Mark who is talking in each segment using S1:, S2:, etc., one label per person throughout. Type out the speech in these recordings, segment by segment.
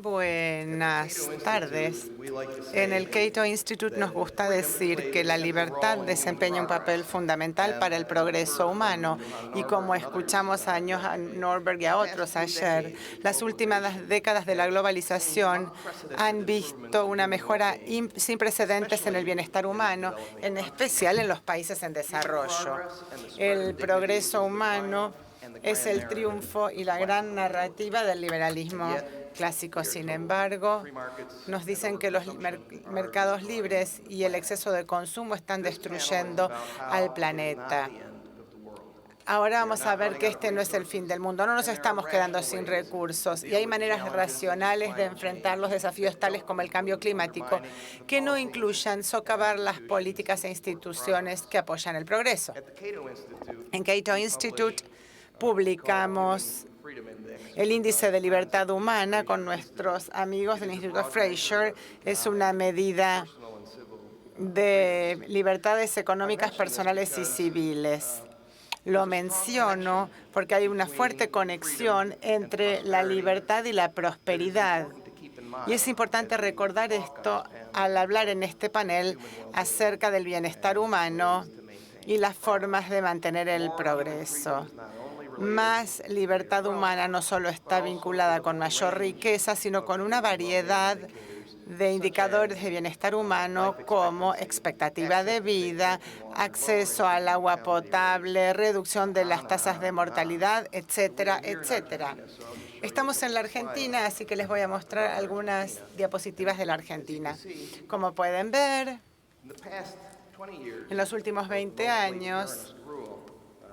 S1: Buenas tardes. En el Cato Institute nos gusta decir que la libertad desempeña un papel fundamental para el progreso humano y como escuchamos a Johan Norberg y a otros ayer, las últimas décadas de la globalización han visto una mejora sin precedentes en el bienestar humano, en especial en los países en desarrollo. El progreso humano es el triunfo y la gran narrativa del liberalismo clásico. Sin embargo, nos dicen que los mercados libres y el exceso de consumo están destruyendo al planeta. Ahora vamos a ver que este no es el fin del mundo. No nos estamos quedando sin recursos y hay maneras racionales de enfrentar los desafíos tales como el cambio climático que no incluyan socavar las políticas e instituciones que apoyan el progreso. En Cato Institute publicamos el índice de libertad humana con nuestros amigos del Instituto Fraser. Es una medida de libertades económicas, personales y civiles. Lo menciono porque hay una fuerte conexión entre la libertad y la prosperidad. Y es importante recordar esto al hablar en este panel acerca del bienestar humano y las formas de mantener el progreso. Más libertad humana no solo está vinculada con mayor riqueza, sino con una variedad de indicadores de bienestar humano como expectativa de vida, acceso al agua potable, reducción de las tasas de mortalidad, etcétera, etcétera. Estamos en la Argentina, así que les voy a mostrar algunas diapositivas de la Argentina. Como pueden ver, en los últimos 20 años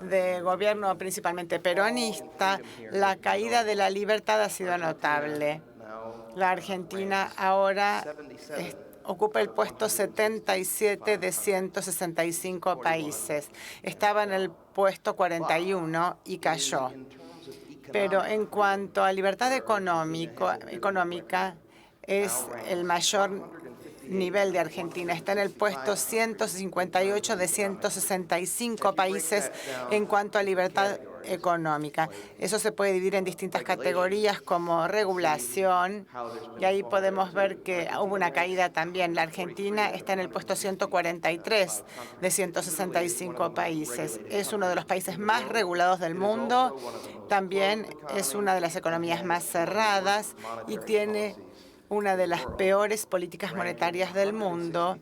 S1: de gobierno principalmente peronista, la caída de la libertad ha sido notable. La Argentina ahora ocupa el puesto 77 de 165 países. Estaba en el puesto 41 y cayó. Pero en cuanto a libertad económica, es el mayor nivel de Argentina. Está en el puesto 158 de 165 países en cuanto a libertad económica. Eso se puede dividir en distintas categorías como regulación, y ahí podemos ver que hubo una caída también. La Argentina está en el puesto 143 de 165 países. Es uno de los países más regulados del mundo. También es una de las economías más cerradas y tiene una de las peores políticas monetarias del mundo,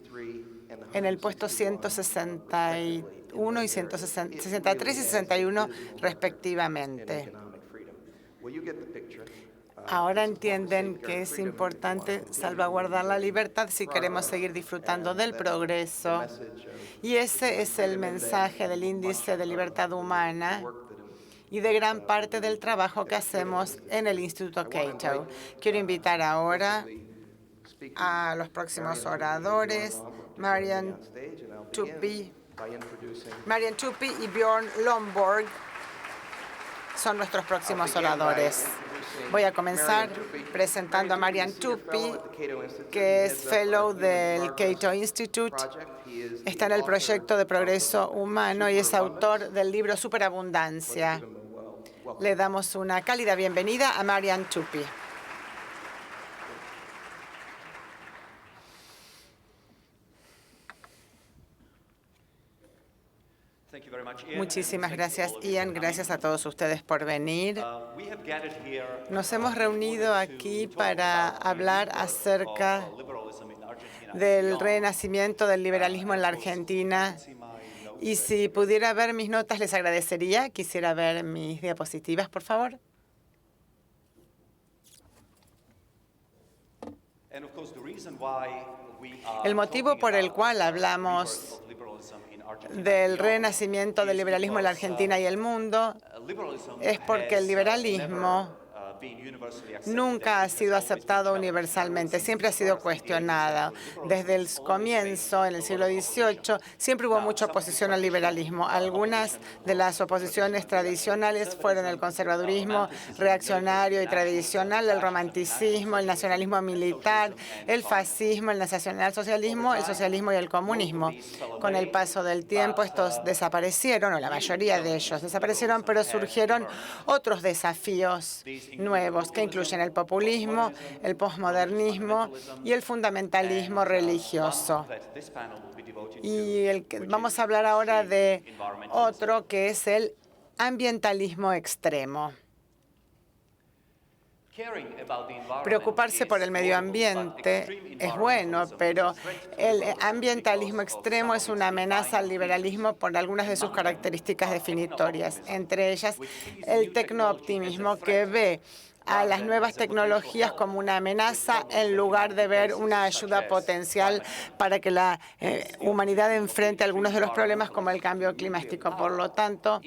S1: en el puesto 161 y 163 y 61 respectivamente. Ahora entienden que es importante salvaguardar la libertad si queremos seguir disfrutando del progreso. Y ese es el mensaje del índice de libertad humana y de gran parte del trabajo que hacemos en el Instituto Cato. Quiero invitar ahora a los próximos oradores, Marian Tupy y Björn Lomborg son nuestros próximos oradores. Voy a comenzar presentando a Marian Tupy, que es Fellow del Cato Institute. Está en el proyecto de progreso humano y es autor del libro Superabundancia. Le damos una cálida bienvenida a Marian Tupy. Muchísimas gracias, Ian. Gracias a todos ustedes por venir. Nos hemos reunido aquí para hablar acerca del renacimiento del liberalismo en la Argentina. Y si pudiera ver mis notas, les agradecería. Quisiera ver mis diapositivas, por favor. El motivo por el cual hablamos del renacimiento del liberalismo en la Argentina y el mundo es porque el liberalismo nunca ha sido aceptado universalmente, siempre ha sido cuestionado. Desde el comienzo, en el siglo XVIII, siempre hubo mucha oposición al liberalismo. Algunas de las oposiciones tradicionales fueron el conservadurismo reaccionario y tradicional, el romanticismo, el nacionalismo militar, el fascismo, el nacionalsocialismo, el socialismo y el comunismo. Con el paso del tiempo, estos desaparecieron, o la mayoría de ellos desaparecieron, pero surgieron otros desafíos nuevos que incluyen el populismo, el posmodernismo y el fundamentalismo religioso. Y vamos a hablar ahora de otro que es el ambientalismo extremo. Preocuparse por el medio ambiente es bueno, pero el ambientalismo extremo es una amenaza al liberalismo por algunas de sus características definitorias, entre ellas el tecnooptimismo, que ve a las nuevas tecnologías como una amenaza en lugar de ver una ayuda potencial para que la humanidad enfrente algunos de los problemas como el cambio climático. Por lo tanto,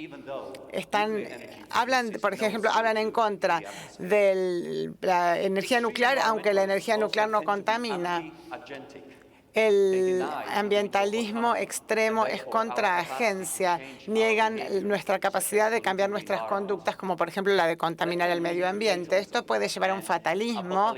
S1: por ejemplo, hablan en contra de la energía nuclear, aunque la energía nuclear no contamina. El ambientalismo extremo es contra agencia, niegan nuestra capacidad de cambiar nuestras conductas, como por ejemplo la de contaminar el medio ambiente. Esto puede llevar a un fatalismo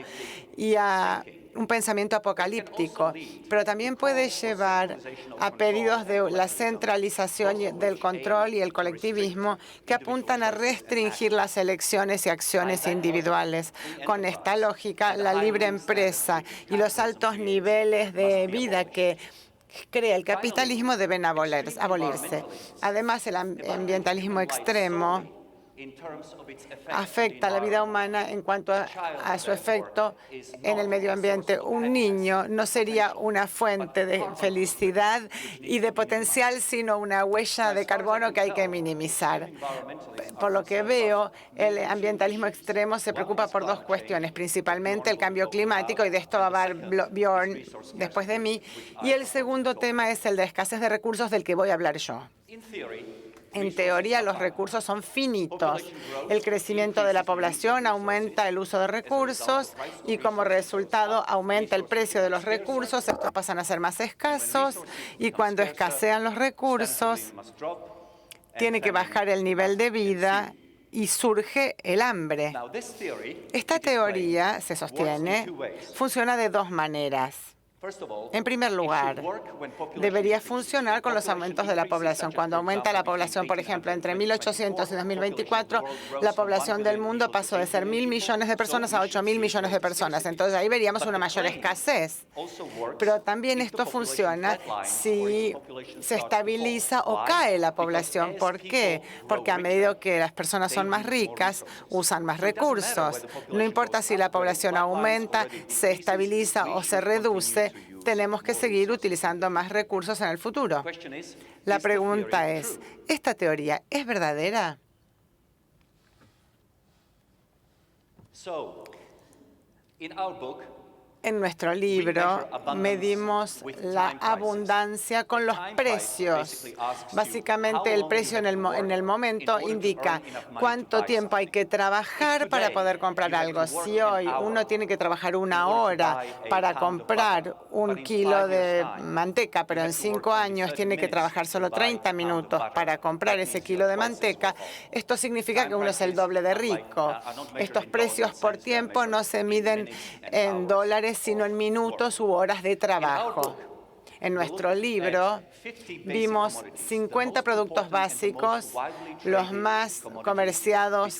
S1: y a un pensamiento apocalíptico, pero también puede llevar a pedidos de la centralización del control y el colectivismo que apuntan a restringir las elecciones y acciones individuales. Con esta lógica, la libre empresa y los altos niveles de vida que crea el capitalismo deben abolirse. Además, el ambientalismo extremo afecta a la vida humana en cuanto a su efecto en el medio ambiente. Un niño no sería una fuente de felicidad y de potencial, sino una huella de carbono que hay que minimizar. Por lo que veo, el ambientalismo extremo se preocupa por dos cuestiones, principalmente el cambio climático, y de esto va a hablar Bjorn después de mí, y el segundo tema es el de escasez de recursos, del que voy a hablar yo. En teoría, los recursos son finitos. El crecimiento de la población aumenta el uso de recursos y, como resultado, aumenta el precio de los recursos. Estos pasan a ser más escasos y cuando escasean los recursos, tiene que bajar el nivel de vida y surge el hambre. Esta teoría, se sostiene, funciona de dos maneras. En primer lugar, debería funcionar con los aumentos de la población. Cuando aumenta la población, por ejemplo, entre 1800 y 2024, la población del mundo pasó de ser 1.000 millones de personas a 8.000 millones de personas. Entonces, ahí veríamos una mayor escasez. Pero también esto funciona si se estabiliza o cae la población. ¿Por qué? Porque a medida que las personas son más ricas, usan más recursos. No importa si la población aumenta, se estabiliza o se reduce, tenemos que seguir utilizando más recursos en el futuro. La pregunta es, ¿esta teoría es verdadera? En nuestro libro medimos la abundancia con los precios. Básicamente, el precio en el momento indica cuánto tiempo hay que trabajar para poder comprar algo. Si hoy uno tiene que trabajar 1 hora para comprar 1 kilo de manteca, pero en 5 años tiene que trabajar solo 30 minutos para comprar ese kilo de manteca, esto significa que uno es el doble de rico. Estos precios por tiempo no se miden en dólares, sino en minutos u horas de trabajo. En nuestro libro vimos 50 productos básicos, los más comerciados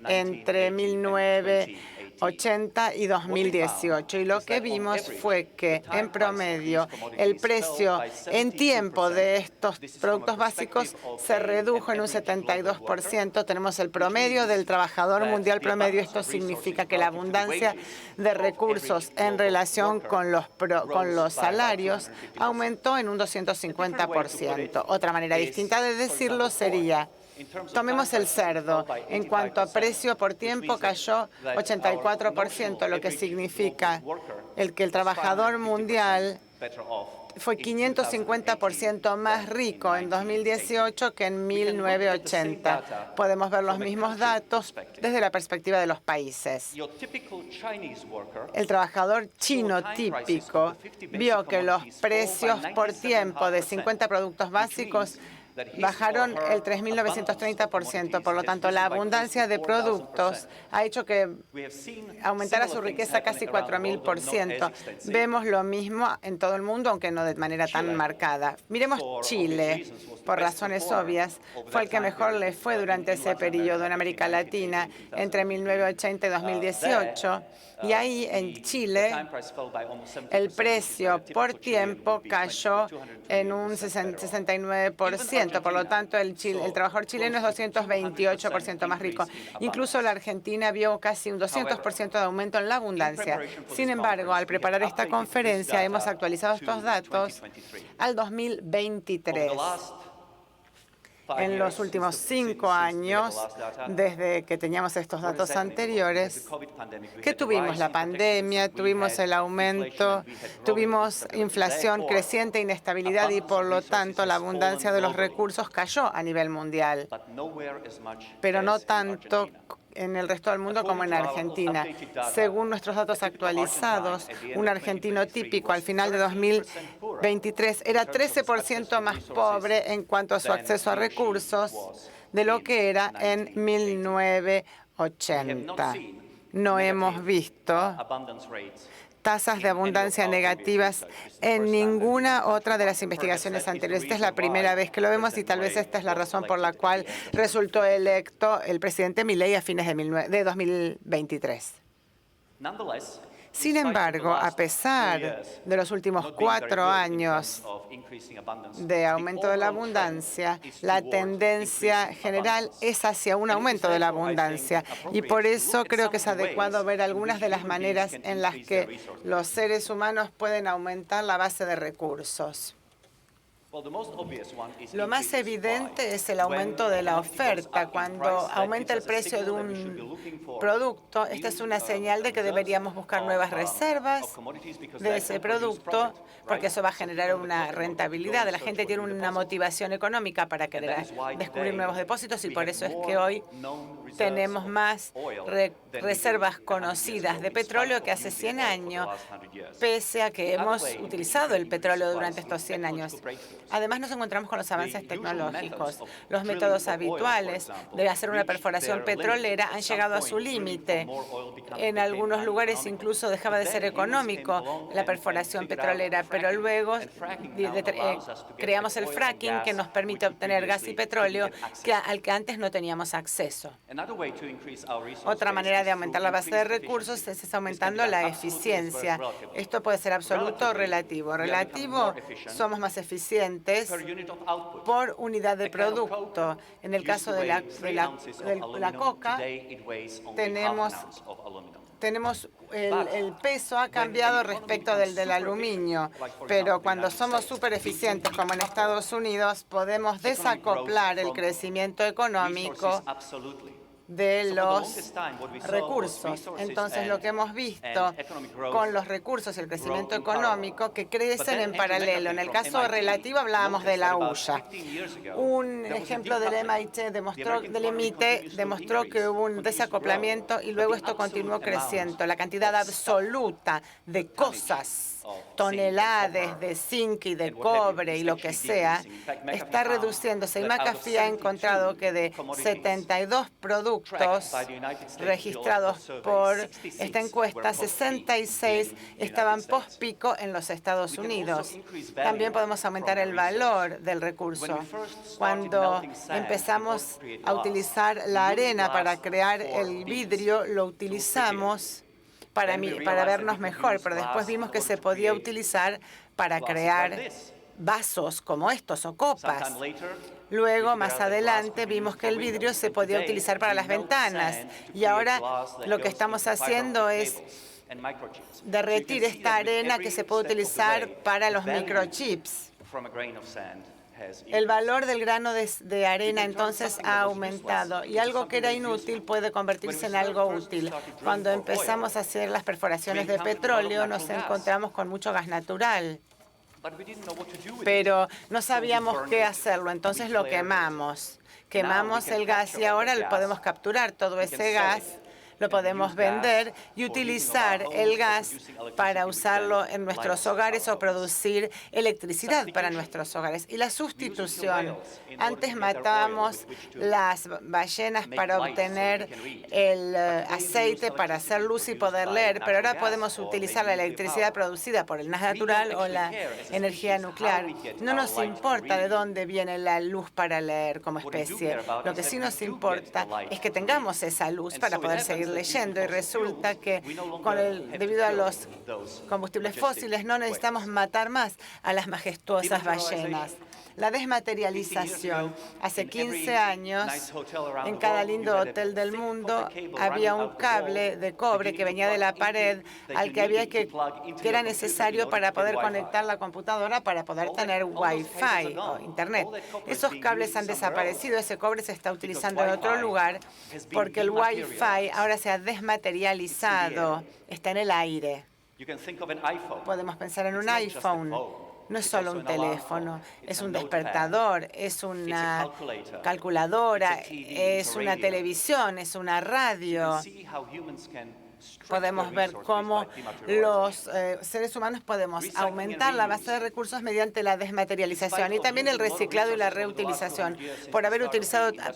S1: entre 1980 y 2018. Y lo que vimos fue que, en promedio, el precio en tiempo de estos productos básicos se redujo en un 72%. Tenemos el promedio del trabajador mundial promedio. Esto significa que la abundancia de recursos en relación con los salarios aumentó en un 250%. Otra manera distinta de decirlo sería: tomemos el cerdo. En cuanto a precio por tiempo, cayó 84%, lo que significa que el trabajador mundial fue 550% más rico en 2018 que en 1980. Podemos ver los mismos datos desde la perspectiva de los países. El trabajador chino típico vio que los precios por tiempo de 50 productos básicos bajaron el 3.930%. Por lo tanto, la abundancia de productos ha hecho que aumentara su riqueza casi 4.000%. Vemos lo mismo en todo el mundo, aunque no de manera tan marcada. Miremos Chile, por razones obvias. Fue el que mejor le fue durante ese periodo en América Latina, entre 1980 y 2018. Y ahí, en Chile, el precio por tiempo cayó en un 69%. Por lo tanto, el trabajador chileno es 228% más rico. Incluso la Argentina vio casi un 200% de aumento en la abundancia. Sin embargo, al preparar esta conferencia, hemos actualizado estos datos al 2023. En los últimos 5 años, desde que teníamos estos datos anteriores, ¿qué tuvimos? La pandemia, tuvimos el aumento, tuvimos inflación creciente, inestabilidad y, por lo tanto, la abundancia de los recursos cayó a nivel mundial, pero no tanto en el resto del mundo como en Argentina. Según nuestros datos actualizados, un argentino típico al final de 2023 era 13% más pobre en cuanto a su acceso a recursos de lo que era en 1980. No hemos visto tasas de abundancia negativas en ninguna otra de las investigaciones anteriores. Esta es la primera vez que lo vemos y tal vez esta es la razón por la cual resultó electo el presidente Milei a fines de 2023. Sin embargo, a pesar de los últimos 4 años de aumento de la abundancia, la tendencia general es hacia un aumento de la abundancia. Y por eso creo que es adecuado ver algunas de las maneras en las que los seres humanos pueden aumentar la base de recursos. Lo más evidente es el aumento de la oferta. Cuando aumenta el precio de un producto, esta es una señal de que deberíamos buscar nuevas reservas de ese producto, porque eso va a generar una rentabilidad. La gente tiene una motivación económica para querer descubrir nuevos depósitos y por eso es que hoy tenemos más reservas conocidas de petróleo que hace 100 años, pese a que hemos utilizado el petróleo durante estos 100 años. Además, nos encontramos con los avances tecnológicos. Los métodos habituales de hacer una perforación petrolera han llegado a su límite. En algunos lugares incluso dejaba de ser económico la perforación petrolera, pero luego creamos el fracking, que nos permite obtener gas y petróleo al que antes no teníamos acceso. Otra manera de aumentar la base de recursos es aumentando la eficiencia. Esto puede ser absoluto o relativo. Relativo, somos más eficientes por unidad de producto. En el caso de la coca, tenemos el peso ha cambiado respecto del aluminio, pero cuando somos súper eficientes, como en Estados Unidos, podemos desacoplar el crecimiento económico de los recursos. Entonces, lo que hemos visto con los recursos y el crecimiento económico que crecen en paralelo. En el caso relativo hablábamos de la hulla. Un ejemplo del MIT demostró que hubo un desacoplamiento y luego esto continuó creciendo. La cantidad absoluta de cosas, toneladas de zinc y de cobre y lo que sea, está reduciéndose. Y McAfee ha encontrado que de 72 productos registrados por esta encuesta, 66 estaban post-pico en los Estados Unidos. También podemos aumentar el valor del recurso. Cuando empezamos a utilizar la arena para crear el vidrio, lo utilizamos para vernos mejor, pero después vimos que se podía utilizar para crear vasos como estos o copas. Luego, más adelante, vimos que el vidrio se podía utilizar para las ventanas y ahora lo que estamos haciendo es derretir esta arena que se puede utilizar para los microchips. El valor del grano de arena entonces ha aumentado y algo que era inútil puede convertirse en algo útil. Cuando empezamos a hacer las perforaciones de petróleo nos encontramos con mucho gas natural, pero no sabíamos qué hacerlo, entonces lo quemamos. Quemamos el gas y ahora podemos capturar todo ese gas lo podemos vender y utilizar el gas para usarlo en nuestros hogares o producir electricidad para nuestros hogares. Y la sustitución. Antes matábamos las ballenas para obtener el aceite para hacer luz y poder leer, pero ahora podemos utilizar la electricidad producida por el gas natural o la energía nuclear. No nos importa de dónde viene la luz para leer como especie. Lo que sí nos importa es que tengamos esa luz para poder seguir leyendo. Y resulta que debido a los combustibles fósiles no necesitamos matar más a las majestuosas ballenas. La desmaterialización. Hace 15 años, en cada lindo hotel del mundo, había un cable de cobre que venía de la pared al que era necesario para poder conectar la computadora para poder tener Wi-Fi o Internet. Esos cables han desaparecido, ese cobre se está utilizando en otro lugar porque el Wi-Fi ahora se ha desmaterializado, está en el aire. Podemos pensar en un iPhone. No es solo un teléfono, es un despertador, es una calculadora, es una televisión, es una radio. Podemos ver cómo los seres humanos podemos aumentar la base de recursos mediante la desmaterialización y también el reciclado y la reutilización.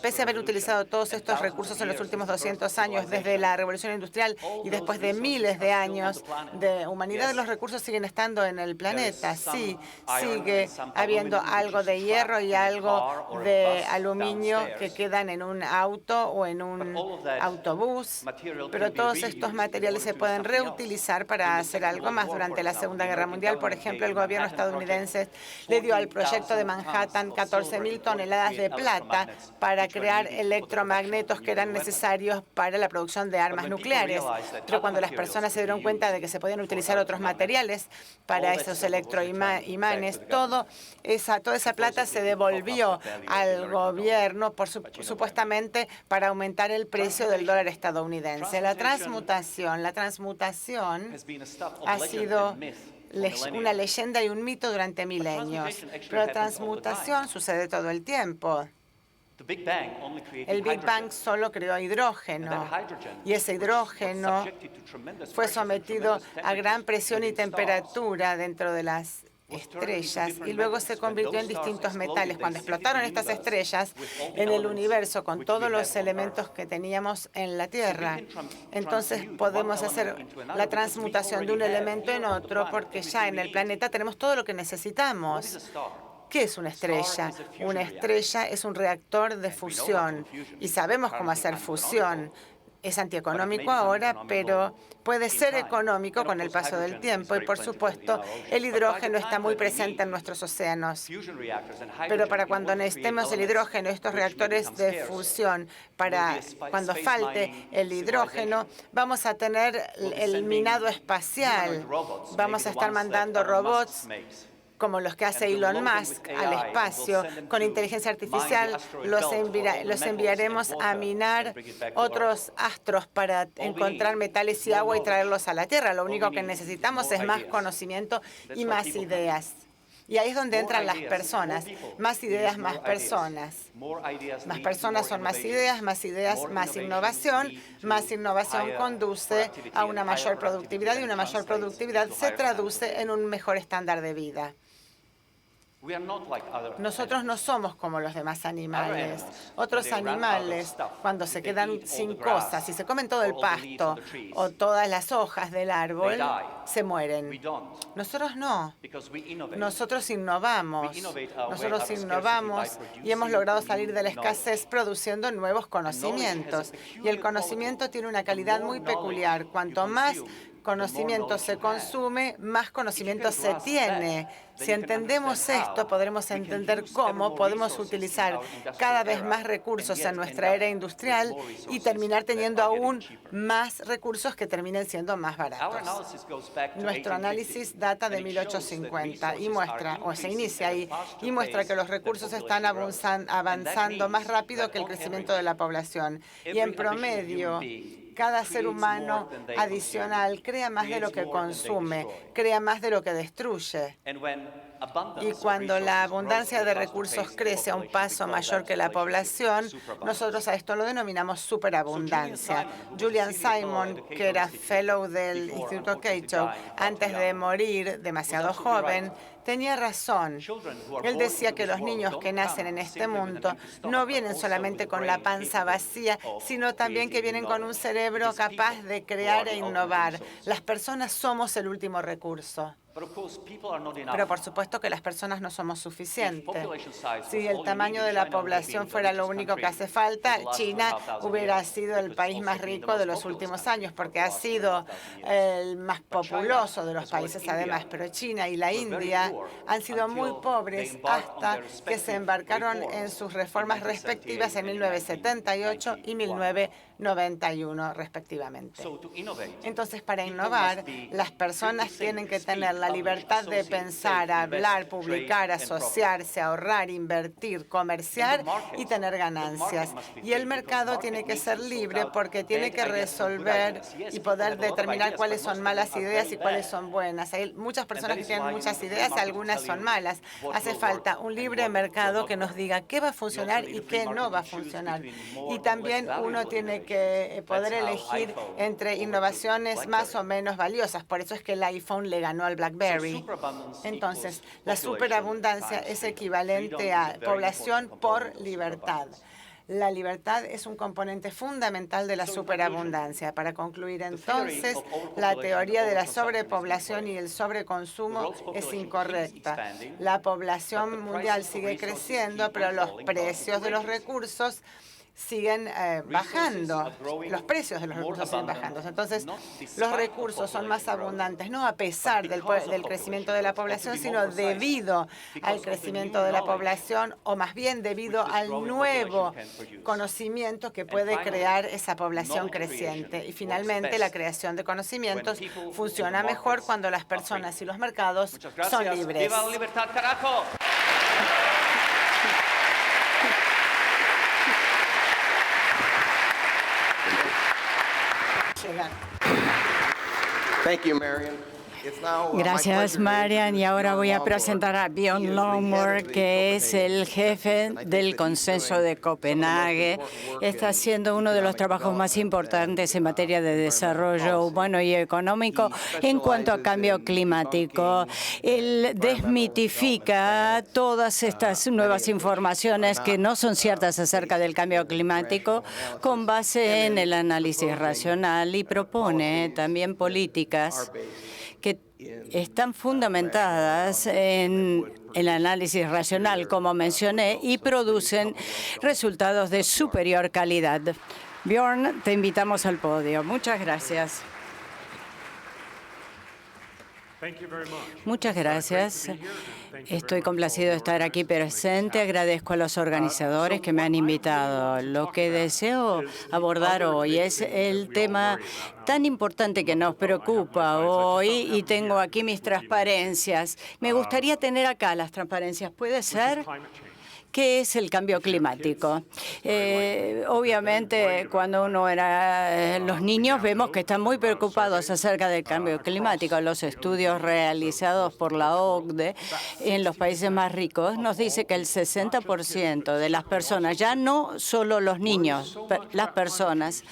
S1: Pese a haber utilizado todos estos recursos en los últimos 200 años, desde la Revolución Industrial y después de miles de años de humanidad, los recursos siguen estando en el planeta. Sí, sigue habiendo algo de hierro y algo de aluminio que quedan en un auto o en un autobús, pero todos estos materiales se pueden reutilizar para hacer algo más. Durante la Segunda Guerra Mundial, por ejemplo, el gobierno estadounidense le dio al proyecto de Manhattan 14.000 toneladas de plata para crear electromagnetos que eran necesarios para la producción de armas nucleares. Pero cuando las personas se dieron cuenta de que se podían utilizar otros materiales para esos electroimanes, toda esa plata se devolvió al gobierno, supuestamente para aumentar el precio del dólar estadounidense. La transmutación ha sido una leyenda y un mito durante milenios, pero la transmutación sucede todo el tiempo. El Big Bang solo creó hidrógeno y ese hidrógeno fue sometido a gran presión y temperatura dentro de las estrellas y luego se convirtió en distintos metales. Cuando explotaron estas estrellas en el universo con todos los elementos que teníamos en la Tierra, entonces podemos hacer la transmutación de un elemento en otro porque ya en el planeta tenemos todo lo que necesitamos. ¿Qué es una estrella? Una estrella es un reactor de fusión y sabemos cómo hacer fusión. Es antieconómico ahora, pero puede ser económico con el paso del tiempo. Y, por supuesto, el hidrógeno está muy presente en nuestros océanos. Pero para cuando necesitemos el hidrógeno, estos reactores de fusión, para cuando falte el hidrógeno, vamos a tener el minado espacial. Vamos a estar mandando robots como los que hace Elon Musk al espacio. Con inteligencia artificial los enviaremos a minar otros astros para encontrar metales y agua y traerlos a la Tierra. Lo único que necesitamos es más conocimiento y más ideas. Y ahí es donde entran las personas. Más ideas, más personas. Más personas son más ideas, más innovación. Más innovación conduce a una mayor productividad y una mayor productividad se traduce en un mejor estándar de vida. Nosotros no somos como los demás animales. Otros animales, cuando se quedan sin cosas, si se comen todo el pasto o todas las hojas del árbol, se mueren. Nosotros no. Nosotros innovamos. Y hemos logrado salir de la escasez produciendo nuevos conocimientos. Y el conocimiento tiene una calidad muy peculiar. Cuanto más conocimiento se consume, más conocimiento se tiene. Si entendemos esto, podremos entender cómo podemos utilizar cada vez más recursos en nuestra era industrial y terminar teniendo aún más recursos que terminen siendo más baratos. Nuestro análisis data de 1850 y se inicia ahí y muestra que los recursos están avanzando más rápido que el crecimiento de la población. Y en promedio, cada ser humano adicional crea más de lo que consume, crea más de lo que destruye. Y cuando la abundancia de recursos crece a un paso mayor que la población, nosotros a esto lo denominamos superabundancia. Julian Simon, que era fellow del Instituto Cato, antes de morir, demasiado joven, tenía razón. Él decía que los niños que nacen en este mundo no vienen solamente con la panza vacía, sino también que vienen con un cerebro capaz de crear e innovar. Las personas somos el último recurso. Pero por supuesto que las personas no somos suficientes. Si el tamaño de la población fuera lo único que hace falta, China hubiera sido el país más rico de los últimos años, porque ha sido el más populoso de los países además. Pero China y la India han sido muy pobres hasta que se embarcaron en sus reformas respectivas en 1978 y 1991, respectivamente. Entonces, para innovar, las personas tienen que tener la libertad de pensar, hablar, publicar, asociarse, ahorrar, invertir, comerciar y tener ganancias. Y el mercado tiene que ser libre porque tiene que resolver y poder determinar cuáles son malas ideas y cuáles son buenas. Hay muchas personas que tienen muchas ideas, algunas son malas. Hace falta un libre mercado que nos diga qué va a funcionar y qué no va a funcionar. Y también uno tiene que poder elegir entre innovaciones más o menos valiosas. Por eso es que el iPhone le ganó al BlackBerry. Entonces, la superabundancia es equivalente a población por libertad. La libertad es un componente fundamental de la superabundancia. Para concluir, entonces, la teoría de la sobrepoblación y el sobreconsumo es incorrecta. La población mundial sigue creciendo, pero los precios de los recursos siguen bajando, los precios de los recursos siguen bajando. Entonces, los recursos son más abundantes, no a pesar del crecimiento de la población, sino debido al crecimiento de la población, o más bien debido al nuevo conocimiento que puede crear esa población creciente. Y finalmente, la creación de conocimientos funciona mejor cuando las personas y los mercados son libres.
S2: ¡Viva la libertad, carajo!
S3: Gracias, Marian. Y ahora voy a presentar a Bjorn Longmore, que es el jefe del Consenso de Copenhague. Está haciendo uno de los trabajos más importantes en materia de desarrollo humano y económico en cuanto a cambio climático. Él desmitifica todas estas nuevas informaciones que no son ciertas acerca del cambio climático con base en el análisis racional y propone también políticas que están fundamentadas en el análisis racional, como mencioné, y producen resultados de superior calidad. Bjorn, te invitamos al podio. Muchas gracias. Muchas gracias. Estoy complacido de estar aquí presente. Agradezco a los organizadores que me han invitado. Lo que deseo abordar hoy es el tema tan importante que nos preocupa hoy, y tengo aquí mis transparencias. Me gustaría tener acá las transparencias. ¿Puede ser? ¿Qué es el cambio climático? Obviamente, cuando uno era los niños, vemos que están muy preocupados acerca del cambio climático. Los estudios realizados por la OCDE en los países más ricos nos dice que el 60% de las personas, ya no solo los niños, las personas,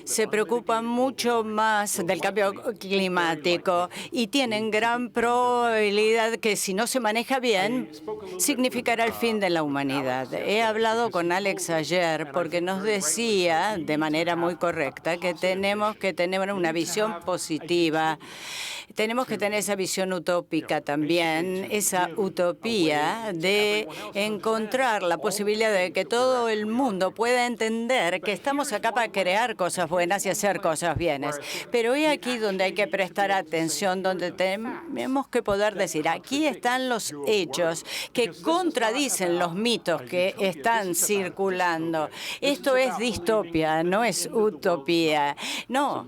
S3: se preocupan mucho más del cambio climático y tienen gran probabilidad que, si no se maneja bien, significará el fin de la humanidad. He hablado con Alex ayer porque nos decía de manera muy correcta que tenemos que tener una visión positiva. Tenemos que tener esa visión utópica también, esa utopía de encontrar la posibilidad de que todo el mundo pueda entender que estamos acá para crear cosas buenas y hacer cosas bienes. Pero es aquí donde hay que prestar atención, donde tenemos que poder decir, aquí están los hechos que contradicen los mitos que están circulando. Esto es distopia, no es utopía. No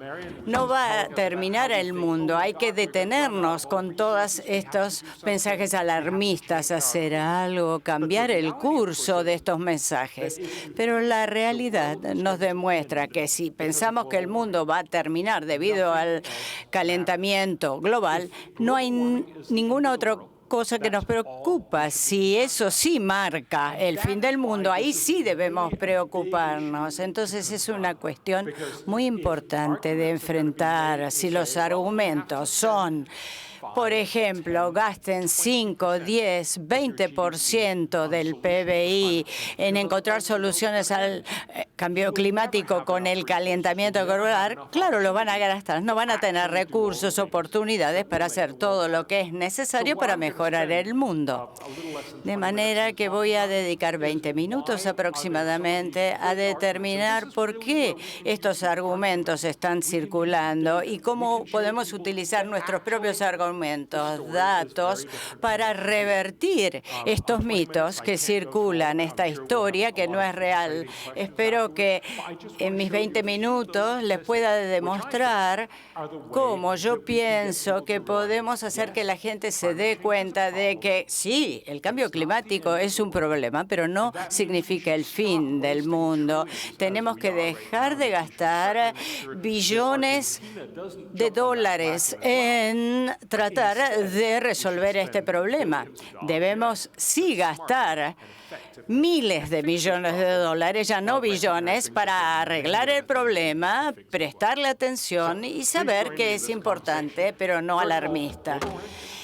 S3: va a terminar el mundo. Hay que detenernos con todos estos mensajes alarmistas, hacer algo, cambiar el curso de estos mensajes. Pero la realidad nos demuestra que si pensamos que el mundo va a terminar debido al calentamiento global, no hay ninguna otra cosa que nos preocupa. Si eso sí marca el fin del mundo, ahí sí debemos preocuparnos. Entonces es una cuestión muy importante de enfrentar. Si los argumentos son, por ejemplo, gasten 5, 10, 20% del PBI en encontrar soluciones al cambio climático con el calentamiento global, claro, lo van a gastar. No van a tener recursos, oportunidades para hacer todo lo que es necesario para mejorar el mundo. De manera que voy a dedicar 20 minutos aproximadamente a determinar por qué estos argumentos están circulando y cómo podemos utilizar nuestros propios argumentos, datos, para revertir estos mitos que circulan, esta historia que no es real. Espero que en mis 20 minutos les pueda demostrar cómo yo pienso que podemos hacer que la gente se dé cuenta de que sí, el cambio climático es un problema, pero no significa el fin del mundo. Tenemos que dejar de gastar billones de dólares en tratar de resolver este problema. Debemos sí gastar miles de millones de dólares, ya no billones, para arreglar el problema, prestarle atención y saber que es importante, pero no alarmista.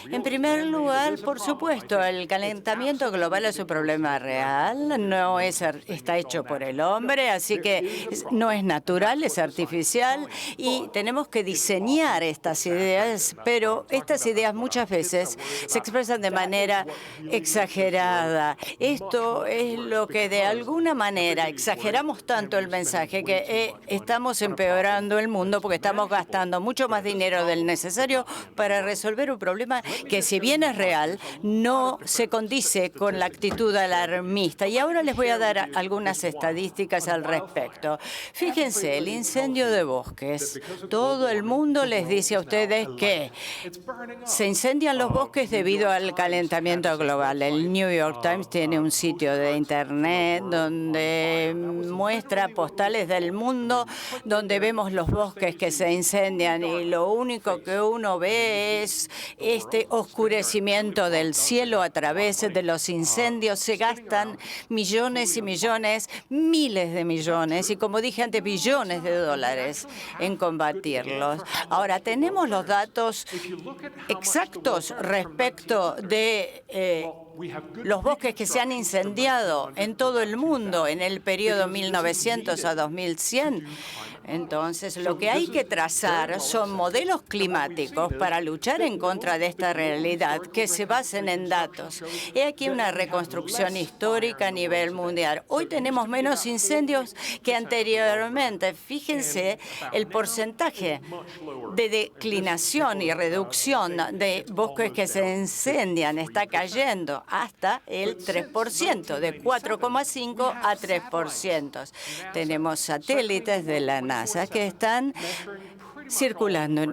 S3: En primer lugar, por supuesto, el calentamiento global es un problema real, no está hecho por el hombre, así que no es natural, es artificial y tenemos que diseñar estas ideas, pero estas ideas muchas veces se expresan de manera exagerada. Esto es lo que de alguna manera exageramos tanto el mensaje que estamos empeorando el mundo porque estamos gastando mucho más dinero del necesario para resolver un problema que, si bien es real, no se condice con la actitud alarmista. Y ahora les voy a dar algunas estadísticas al respecto. Fíjense, el incendio de bosques. Todo el mundo les dice a ustedes que se incendian los bosques debido al calentamiento global. El New York Times tiene un sitio de Internet donde muestra postales del mundo donde vemos los bosques que se incendian y lo único que uno ve es este oscurecimiento del cielo a través de los incendios. Se gastan millones y millones, miles de millones y, como dije antes, billones de dólares en combatirlos. Ahora, tenemos los datos exactos respecto de los bosques que se han incendiado en todo el mundo en el periodo 1900 a 2100. Entonces, lo que hay que trazar son modelos climáticos para luchar en contra de esta realidad que se basen en datos. He aquí una reconstrucción histórica a nivel mundial. Hoy tenemos menos incendios que anteriormente. Fíjense el porcentaje de declinación y reducción de bosques que se incendian. Está cayendo hasta el 3%, de 4,5 a 3%. Tenemos satélites de la NASA que están circulando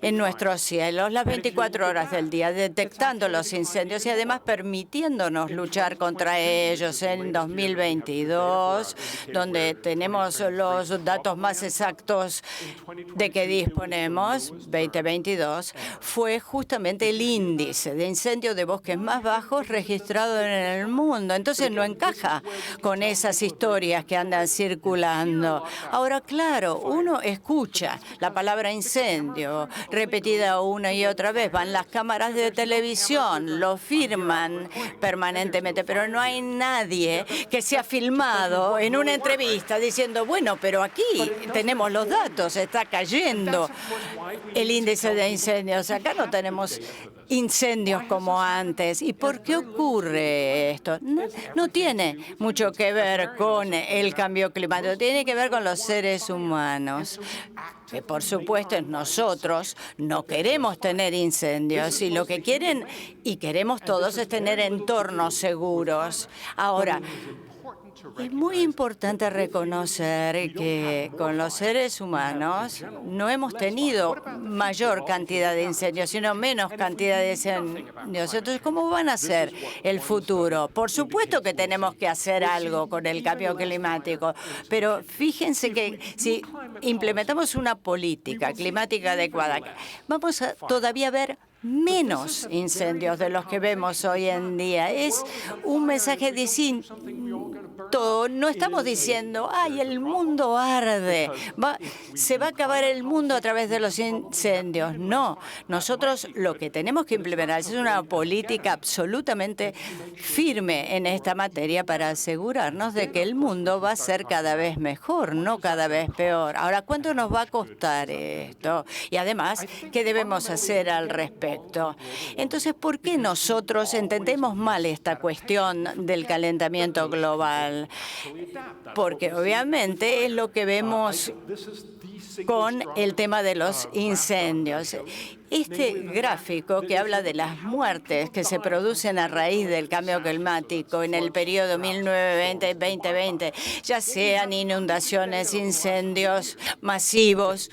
S3: en nuestros cielos las 24 horas del día, detectando los incendios y además permitiéndonos luchar contra ellos. En 2022, donde tenemos los datos más exactos de que disponemos, 2022, fue justamente el índice de incendios de bosques más bajos registrado en el mundo. Entonces no encaja con esas historias que andan circulando. Ahora, claro, uno escucha la palabra incendio repetida una y otra vez. Van las cámaras de televisión, lo firman permanentemente, pero no hay nadie que se ha filmado en una entrevista diciendo, bueno, pero aquí tenemos los datos, está cayendo el índice de incendios. Acá no tenemos incendios como antes. ¿Y por qué ocurre esto? No tiene mucho que ver con el cambio climático, tiene que ver con los seres humanos. Que por supuesto nosotros no queremos tener incendios y lo que quieren y queremos todos es tener entornos seguros. Ahora, es muy importante reconocer que con los seres humanos no hemos tenido mayor cantidad de incendios, sino menos cantidad de incendios. Entonces, ¿cómo van a ser el futuro? Por supuesto que tenemos que hacer algo con el cambio climático, pero fíjense que si implementamos una política climática adecuada, vamos a todavía ver menos incendios de los que vemos hoy en día. Es un mensaje distinto. No estamos diciendo, ¡ay, el mundo arde! Se va a acabar el mundo a través de los incendios. No, nosotros lo que tenemos que implementar es una política absolutamente firme en esta materia para asegurarnos de que el mundo va a ser cada vez mejor, no cada vez peor. Ahora, ¿cuánto nos va a costar esto? Y además, ¿qué debemos hacer al respecto? Entonces, ¿por qué nosotros entendemos mal esta cuestión del calentamiento global? Porque obviamente es lo que vemos con el tema de los incendios. Este gráfico que habla de las muertes que se producen a raíz del cambio climático en el periodo 1920-2020, ya sean inundaciones, incendios masivos,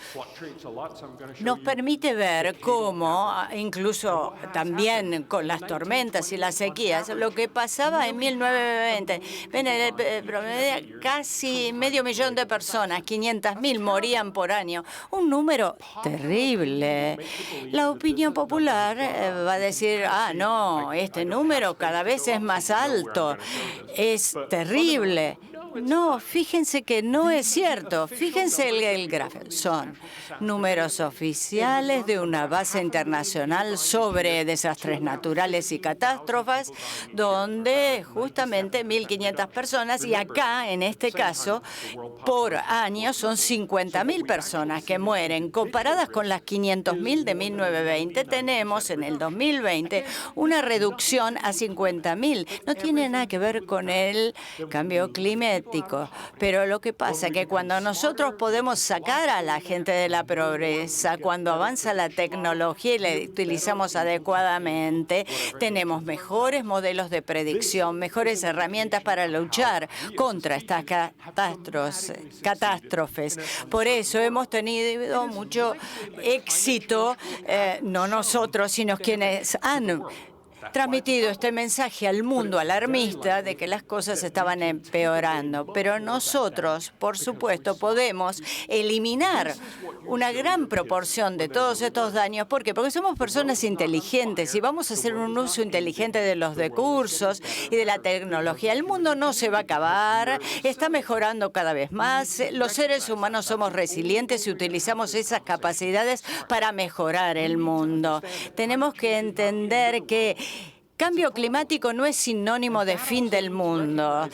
S3: nos permite ver cómo, incluso también con las tormentas y las sequías, lo que pasaba en 1920. Ven, en el promedio, casi 500.000 de personas, 500.000 morían por año. Un número terrible. La opinión popular va a decir, no, este número cada vez es más alto, es terrible. No, fíjense que no es cierto. Fíjense el gráfico. Son números oficiales de una base internacional sobre desastres naturales y catástrofes, donde justamente 1.500 personas, y acá, en este caso, por año son 50.000 personas que mueren. Comparadas con las 500.000 de 1920, tenemos en el 2020 una reducción a 50.000. No tiene nada que ver con el cambio climático. Pero lo que pasa es que cuando nosotros podemos sacar a la gente de la pobreza, cuando avanza la tecnología y la utilizamos adecuadamente, tenemos mejores modelos de predicción, mejores herramientas para luchar contra estas catástrofes. Por eso hemos tenido mucho éxito, no nosotros, sino quienes han transmitido este mensaje al mundo alarmista de que las cosas estaban empeorando. Pero nosotros, por supuesto, podemos eliminar una gran proporción de todos estos daños. ¿Por qué? Porque somos personas inteligentes y vamos a hacer un uso inteligente de los recursos y de la tecnología. El mundo no se va a acabar, está mejorando cada vez más. Los seres humanos somos resilientes y utilizamos esas capacidades para mejorar el mundo. Tenemos que entender que cambio climático no es sinónimo de fin del mundo.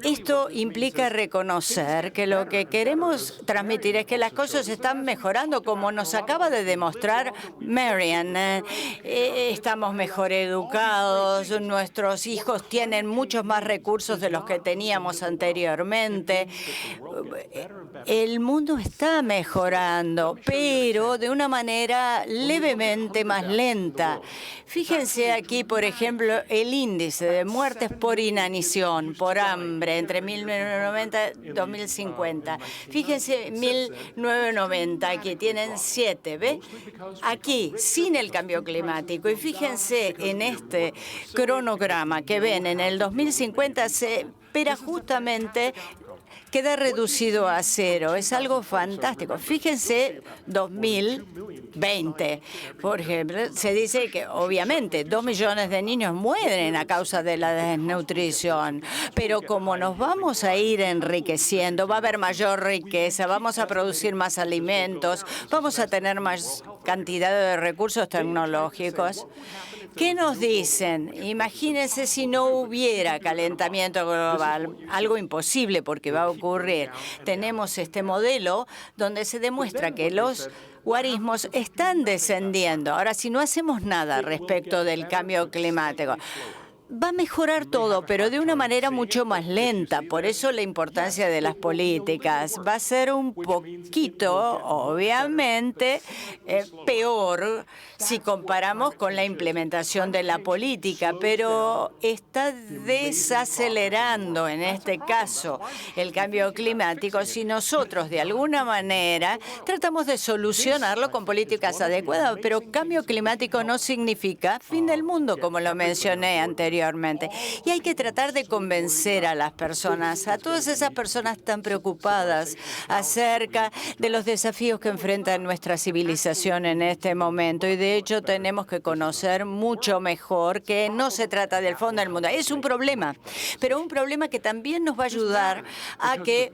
S3: Esto implica reconocer que lo que queremos transmitir es que las cosas están mejorando, como nos acaba de demostrar Marian. Estamos mejor educados, nuestros hijos tienen muchos más recursos de los que teníamos anteriormente. El mundo está mejorando, pero de una manera levemente más lenta. Fíjense aquí, por ejemplo, el índice de muertes por inanición, por hambre, entre 1990 y 2050. Fíjense, 1990, aquí tienen 7, ¿ve? Aquí, sin el cambio climático. Y fíjense en este cronograma que ven, en el 2050 se espera justamente queda reducido a cero. Es algo fantástico. Fíjense, 2020, por ejemplo, se dice que obviamente 2 millones de niños mueren a causa de la desnutrición, pero como nos vamos a ir enriqueciendo, va a haber mayor riqueza, vamos a producir más alimentos, vamos a tener más cantidad de recursos tecnológicos. ¿Qué nos dicen? Imagínense si no hubiera calentamiento global, algo imposible porque va a ocurrir. Tenemos este modelo donde se demuestra que los guarismos están descendiendo. Ahora, si no hacemos nada respecto del cambio climático, va a mejorar todo, pero de una manera mucho más lenta. Por eso la importancia de las políticas. Va a ser un poquito, obviamente, peor si comparamos con la implementación de la política, pero está desacelerando en este caso el cambio climático si nosotros de alguna manera tratamos de solucionarlo con políticas adecuadas. Pero cambio climático no significa fin del mundo, como lo mencioné anteriormente. anteriormente. Y hay que tratar de convencer a las personas, a todas esas personas tan preocupadas acerca de los desafíos que enfrenta nuestra civilización en este momento. Y de hecho tenemos que conocer mucho mejor que no se trata del fondo del mundo. Es un problema, pero un problema que también nos va a ayudar a que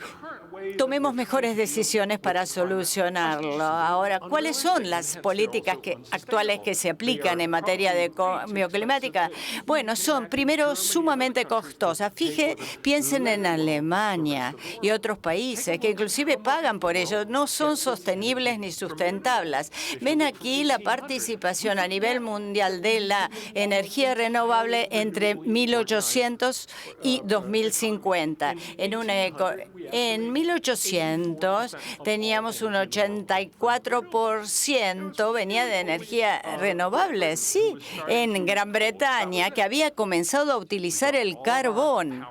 S3: tomemos mejores decisiones para solucionarlo. Ahora, ¿cuáles son las políticas actuales que se aplican en materia de cambio climático? Bueno, son primero sumamente costosas. Piensen en Alemania y otros países que inclusive pagan por ello. No son sostenibles ni sustentables. Ven aquí la participación a nivel mundial de la energía renovable entre 1800 y 2050. En 1800 teníamos un 84% venía de energía renovable. Sí, en Gran Bretaña, que había comenzado a utilizar el carbón.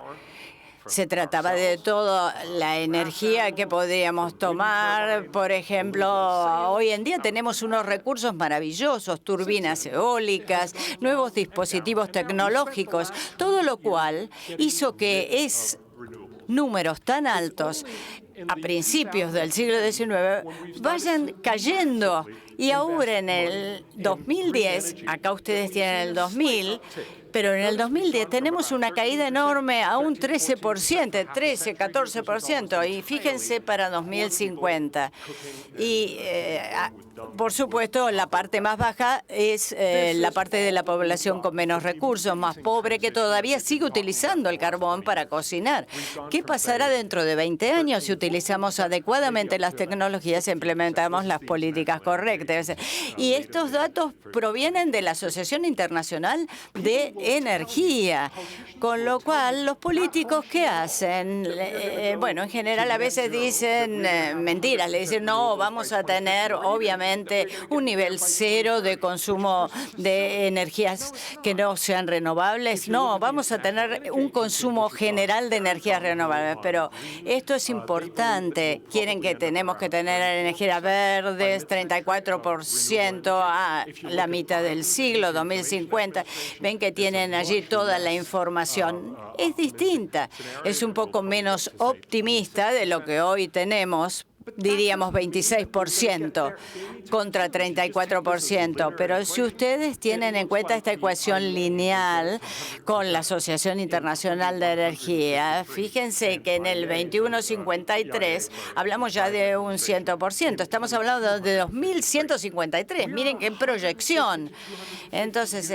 S3: Se trataba de toda la energía que podíamos tomar. Por ejemplo, hoy en día tenemos unos recursos maravillosos, turbinas eólicas, nuevos dispositivos tecnológicos, todo lo cual hizo que números tan altos a principios del siglo XIX vayan cayendo. Y ahora en el 2010, acá ustedes tienen el 2000, pero en el 2010 tenemos una caída enorme a un 13%, 13, 14%, y fíjense para 2050. Y, por supuesto, la parte más baja es la parte de la población con menos recursos, más pobre, que todavía sigue utilizando el carbón para cocinar. ¿Qué pasará dentro de 20 años si utilizamos adecuadamente las tecnologías e implementamos las políticas correctas? Y estos datos provienen de la Asociación Internacional de Energía, con lo cual los políticos, ¿qué hacen? Bueno, en general a veces dicen mentiras, le dicen no, vamos a tener obviamente un nivel cero de consumo de energías que no sean renovables. No, vamos a tener un consumo general de energías renovables, pero esto es importante. Quieren que tenemos que tener energías verdes, 34% a la mitad del siglo, 2050. Ven que tienen allí toda la información. Es distinta, es un poco menos optimista de lo que hoy tenemos, diríamos 26% contra 34%. Pero si ustedes tienen en cuenta esta ecuación lineal con la Asociación Internacional de Energía, fíjense que en el 2153 hablamos ya de un 100%. Estamos hablando de 2153. Miren qué proyección. Entonces,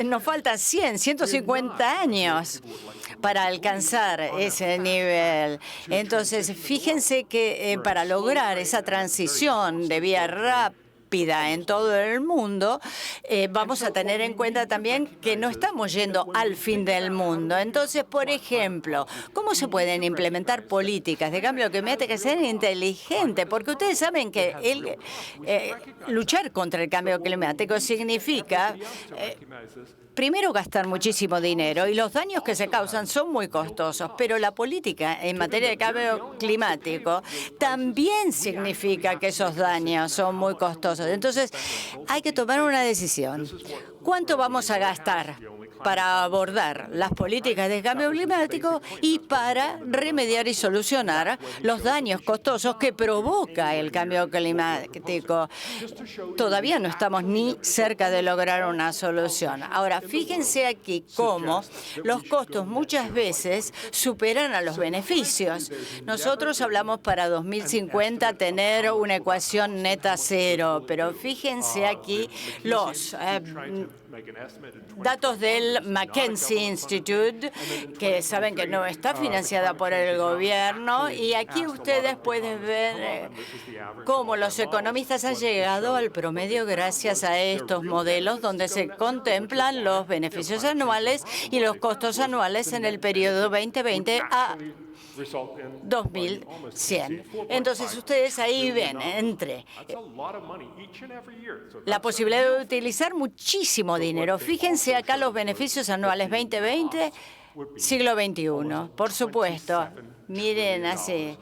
S3: nos faltan 150 años para alcanzar ese nivel. Entonces, fíjense que para lograr esa transición de vía rápida en todo el mundo, vamos a tener en cuenta también que no estamos yendo al fin del mundo. Entonces, por ejemplo, ¿cómo se pueden implementar políticas de cambio climático que sean inteligentes? Porque ustedes saben que luchar contra el cambio climático significa primero gastar muchísimo dinero y los daños que se causan son muy costosos, pero la política en materia de cambio climático también significa que esos daños son muy costosos. Entonces, hay que tomar una decisión. ¿Cuánto vamos a gastar para abordar las políticas de cambio climático y para remediar y solucionar los daños costosos que provoca el cambio climático? Todavía no estamos ni cerca de lograr una solución. Ahora, fíjense aquí cómo los costos muchas veces superan a los beneficios. Nosotros hablamos para 2050 tener una ecuación neta cero, pero fíjense aquí los datos del McKinsey Institute, que saben que no está financiada por el gobierno, y aquí ustedes pueden ver cómo los economistas han llegado al promedio gracias a estos modelos donde se contemplan los beneficios anuales y los costos anuales en el periodo 2020 a 2100. Entonces, ustedes ahí ven entre la posibilidad de utilizar muchísimo dinero. Fíjense acá los beneficios anuales 2020, siglo XXI. Por supuesto, miren así.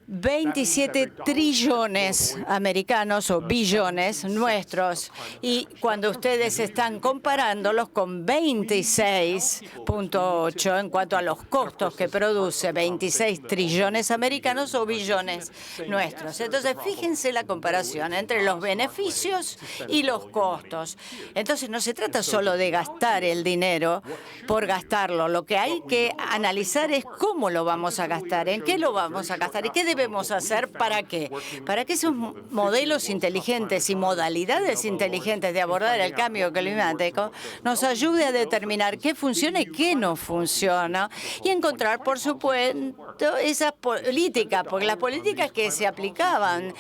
S3: 27 trillones americanos o billones nuestros, y cuando ustedes están comparándolos con 26.8 en cuanto a los costos que produce 26 trillones americanos o billones nuestros. Entonces, fíjense la comparación entre los beneficios y los costos. Entonces, no se trata solo de gastar el dinero por gastarlo. Lo que hay que analizar es cómo lo vamos a gastar, en qué lo vamos a gastar y qué debemos hacer para qué. Para que esos modelos inteligentes y modalidades inteligentes de abordar el cambio climático nos ayude a determinar qué funciona y qué no funciona y encontrar, por supuesto, esas políticas, porque las políticas que se aplicaban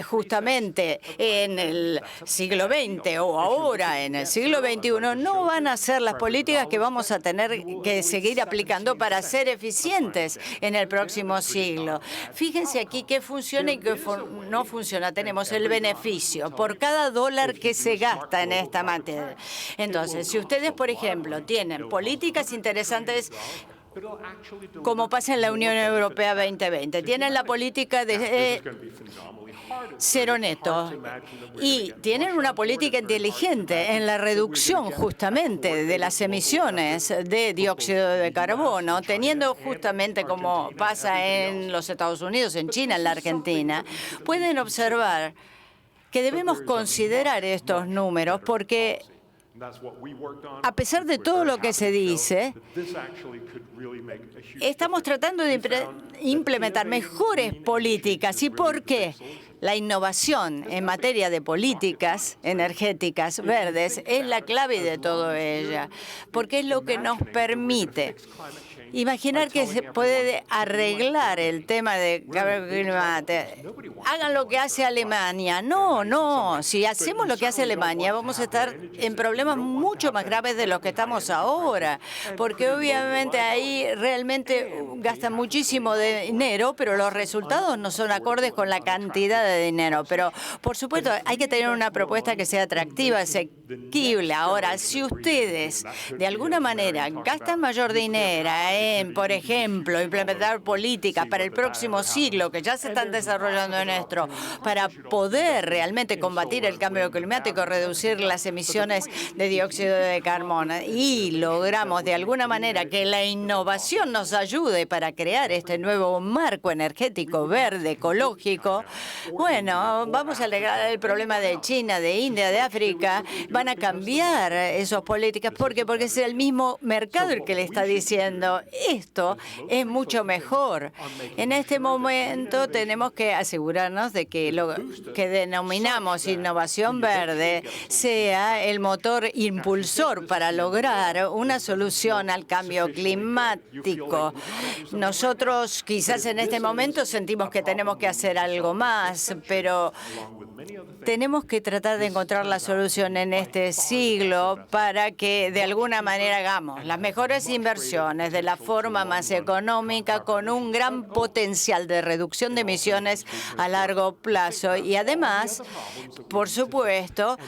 S3: justamente en el siglo XX o ahora en el siglo XXI no van a ser las políticas que vamos a tener que seguir aplicando para ser eficientes en el próximo siglo. Fíjense aquí qué funciona y qué no funciona. Tenemos el beneficio por cada dólar que se gasta en esta materia. Entonces, si ustedes, por ejemplo, tienen políticas interesantes como pasa en la Unión Europea 2020, tienen la política de cero neto y tienen una política inteligente en la reducción justamente de las emisiones de dióxido de carbono, teniendo justamente como pasa en los Estados Unidos, en China, en la Argentina, pueden observar que debemos considerar estos números porque a pesar de todo lo que se dice, estamos tratando de implementar mejores políticas. ¿Y por qué? La innovación en materia de políticas energéticas verdes es la clave de todo ello, porque es lo que nos permite imaginar que se puede arreglar el tema de cambio climático. Hagan lo que hace Alemania. No. Si hacemos lo que hace Alemania, vamos a estar en problemas mucho más graves de los que estamos ahora. Porque obviamente ahí realmente gastan muchísimo de dinero, pero los resultados no son acordes con la cantidad de dinero. Pero, por supuesto, hay que tener una propuesta que sea atractiva, asequible. Ahora, si ustedes de alguna manera gastan mayor dinero en, por ejemplo, implementar políticas para el próximo siglo que ya se están desarrollando en nuestro, para poder realmente combatir el cambio climático, reducir las emisiones de dióxido de carbono y logramos de alguna manera que la innovación nos ayude para crear este nuevo marco energético verde, ecológico, bueno, vamos a alegrar el problema de China, de India, de África, van a cambiar esas políticas. ¿Por qué? Porque es el mismo mercado el que le está diciendo esto es mucho mejor. En este momento tenemos que asegurarnos de que lo que denominamos innovación verde sea el motor impulsor para lograr una solución al cambio climático. Nosotros quizás en este momento sentimos que tenemos que hacer algo más, pero tenemos que tratar de encontrar la solución en este siglo para que de alguna manera hagamos las mejores inversiones de la forma más económica, con un gran potencial de reducción de emisiones a largo plazo y además, por supuesto,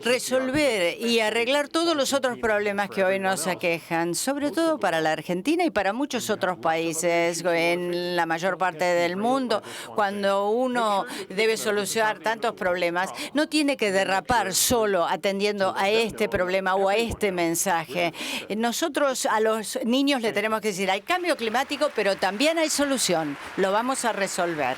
S3: resolver y arreglar todos los otros problemas que hoy nos aquejan, sobre todo para la Argentina y para muchos otros países en la mayor parte del mundo. Cuando uno debe solucionar tantos problemas, no tiene que derrapar solo atendiendo a este problema o a este mensaje. Nosotros a los niños le tenemos que decir, hay cambio climático, pero también hay solución. Lo vamos a resolver.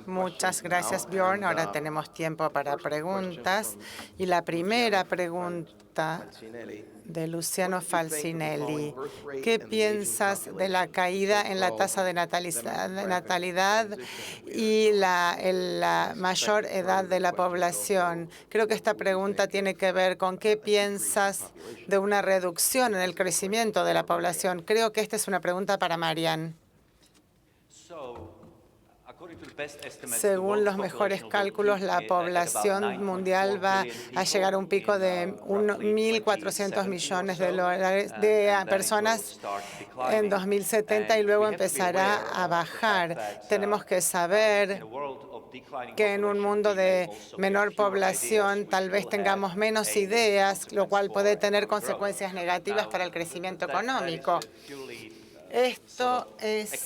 S1: Muchas gracias, Bjorn. Ahora tenemos tiempo para preguntas. Y la primera pregunta de Luciano Falcinelli. ¿Qué piensas de la caída en la tasa de natalidad y la mayor edad de la población? Creo que esta pregunta tiene que ver con qué piensas de una reducción en el crecimiento de la población. Creo que esta es una pregunta para Marian. Según los mejores cálculos, la población mundial va a llegar a un pico de 1.400 millones de personas en 2070 y luego empezará a bajar. Tenemos que saber que en un mundo de menor población tal vez tengamos menos ideas, lo cual puede tener consecuencias negativas para el crecimiento económico. Esto es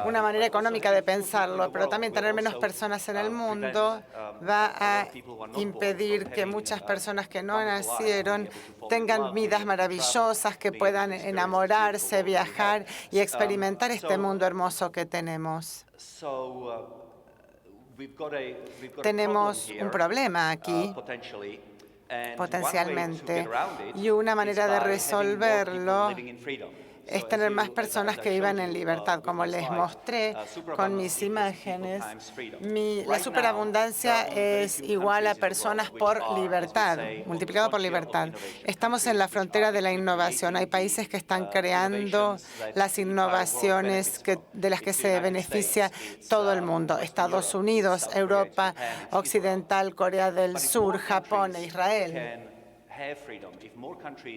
S1: una manera económica de pensarlo, pero también tener menos personas en el mundo va a impedir que muchas personas que no nacieron tengan vidas maravillosas, que puedan enamorarse, viajar y experimentar este mundo hermoso que tenemos. Tenemos un problema aquí, potencialmente, y una manera de resolverlo es tener más personas que vivan en libertad. Como les mostré con mis imágenes, la superabundancia es igual a personas por libertad, multiplicado por libertad. Estamos en la frontera de la innovación. Hay países que están creando las innovaciones de las que se beneficia todo el mundo. Estados Unidos, Europa Occidental, Corea del Sur, Japón e Israel.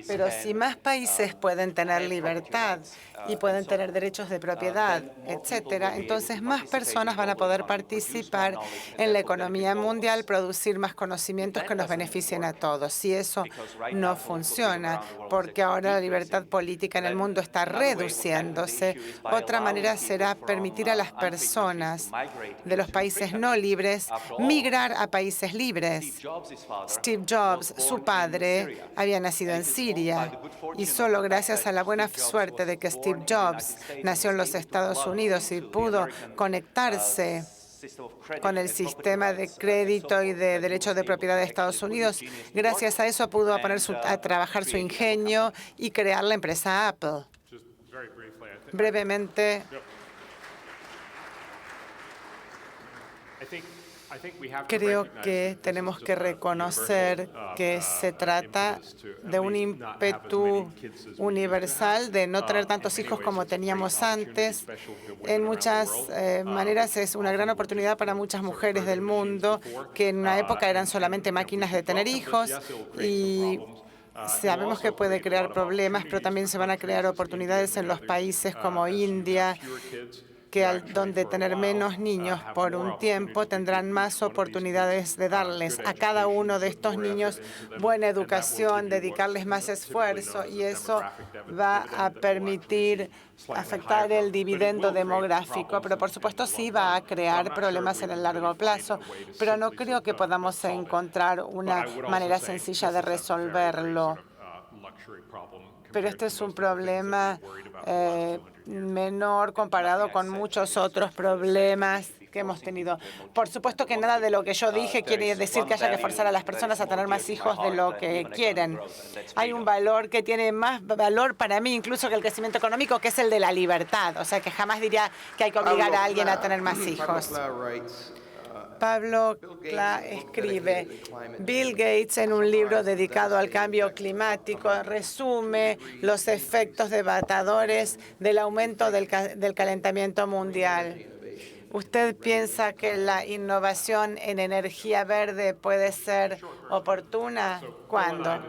S1: Pero si más países pueden tener libertad y pueden tener derechos de propiedad, etcétera, entonces más personas van a poder participar en la economía mundial, producir más conocimientos que nos beneficien a todos. Si eso no funciona, porque ahora la libertad política en el mundo está reduciéndose, otra manera será permitir a las personas de los países no libres migrar a países libres. Steve Jobs, su padre, había nacido en Siria y solo gracias a la buena suerte de que Steve Jobs nació en los Estados Unidos y pudo conectarse con el sistema de crédito y de derecho de propiedad de Estados Unidos, gracias a eso pudo poner a trabajar su ingenio y crear la empresa Apple. Brevemente, creo que tenemos que reconocer que se trata de un ímpetu universal de no tener tantos hijos como teníamos antes. En muchas maneras es una gran oportunidad para muchas mujeres del mundo que en una época eran solamente máquinas de tener hijos y sabemos que puede crear problemas, pero también se van a crear oportunidades en los países como India, donde tener menos niños por un tiempo tendrán más oportunidades de darles a cada uno de estos niños buena educación, dedicarles más esfuerzo, y eso va a permitir afectar el dividendo demográfico. Pero, por supuesto, sí va a crear problemas en el largo plazo, pero no creo que podamos encontrar una manera sencilla de resolverlo. Pero este es un problema menor comparado con muchos otros problemas que hemos tenido. Por supuesto que nada de lo que yo dije quiere decir que haya que forzar a las personas a tener más hijos de lo que quieren. Hay un valor que tiene más valor para mí incluso que el crecimiento económico, que es el de la libertad. O sea, que jamás diría que hay que obligar a alguien a tener más hijos. Pablo Kla escribe, Bill Gates en un libro dedicado al cambio climático resume los efectos devastadores del aumento del calentamiento mundial. ¿Usted piensa que la innovación en energía verde puede ser oportuna? ¿Cuándo?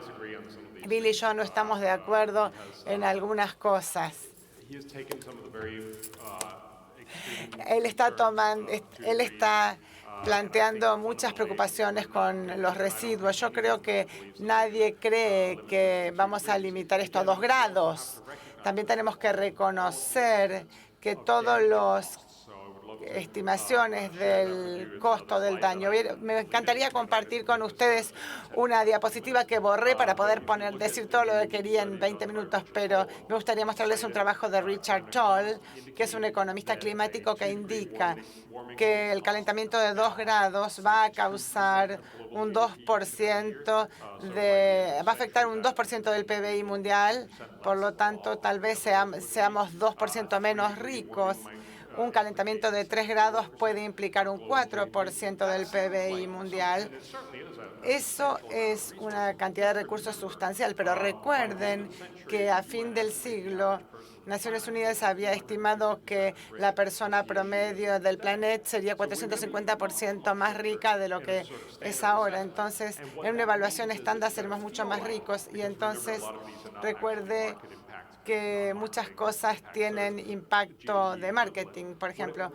S1: Bill y yo no estamos de acuerdo en algunas cosas. Él está planteando muchas preocupaciones con los residuos. Yo creo que nadie cree que vamos a limitar esto a 2 grados. También tenemos que reconocer que todos los estimaciones del costo del daño. Me encantaría compartir con ustedes una diapositiva que borré para poder decir todo lo que quería en 20 minutos, pero me gustaría mostrarles un trabajo de Richard Tolles, que es un economista climático que indica que el calentamiento de 2 grados va a causar un 2% va a afectar un 2% del PBI mundial, por lo tanto, tal vez seamos 2% menos ricos. Un calentamiento de 3 grados puede implicar un 4% del PBI mundial. Eso es una cantidad de recursos sustancial, pero recuerden que a fin del siglo, Naciones Unidas había estimado que la persona promedio del planeta sería 450% más rica de lo que es ahora. Entonces, en una evaluación estándar seremos mucho más ricos. Y entonces, recuerde que muchas cosas tienen impacto de marketing. Por ejemplo,